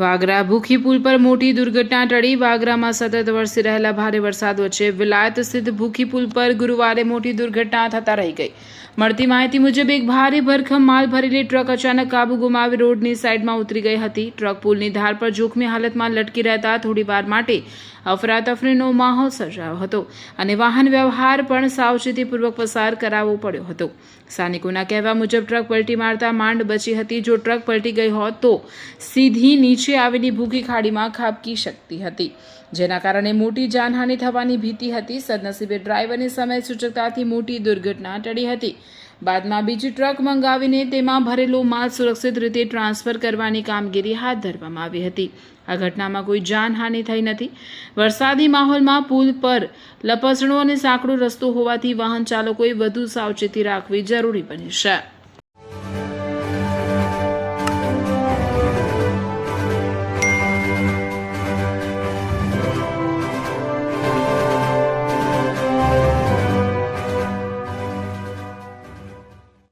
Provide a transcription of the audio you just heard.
વાગરા ભૂખી પુલ પર મોટી દુર્ઘટના ટળી। વાગરામાં સતત વરસી રહેલા ભારે વરસાદ વચ્ચે વિલાયત સ્થિત ભૂખી પુલ પર ગુરુવારે મોટી દુર્ઘટના થતા રહી ગઈ। મળતી માહિતી મુજબ એક ભારે ભરખમ માલ ભરેલી ટ્રક અચાનક કાબુ ગુમાવી રોડની સાઈડમાં ઉતરી ગઈ હતી। ટ્રક પુલની ધાર પર જોખમી હાલતમાં લટકી રહેતા થોડીવાર માટે અફરાતફરીનો માહોલ સર્જાયો હતો અને વાહન વ્યવહાર પણ સાવચેતીપૂર્વક પસાર કરાવવો પડ્યો હતો। સ્થાનિકોના કહેવા મુજબ ટ્રક પલટી મારતા માંડ બચી હતી। જો ટ્રક પલટી ગઈ હોત તો સીધી નીચે આવેલી ભૂખી ખાડીમાં ખાબકી શકતી હતી, જેના કારણે મોટી જાનહાનિ થવાની ભીતિ હતી। સદનસીબે ડ્રાઈવરની સમય સૂચકતાથી મોટી દુર્ઘટના ટળી હતી। બાદમાં બીજી ટ્રક મંગાવીને તેમાં ભરેલો માલ સુરક્ષિત રીતે ટ્રાન્સફર કરવાની કામગીરી હાથ ધરવામાં આવી હતી। આ ઘટનામાં કોઈ જાનહાનિ થઈ નથી। વરસાદી માહોલમાં પુલ પર લપસણો અને સાંકડો રસ્તો હોવાથી વાહન ચાલકોએ વધુ સાવચેતી રાખવી જરૂરી બની છે।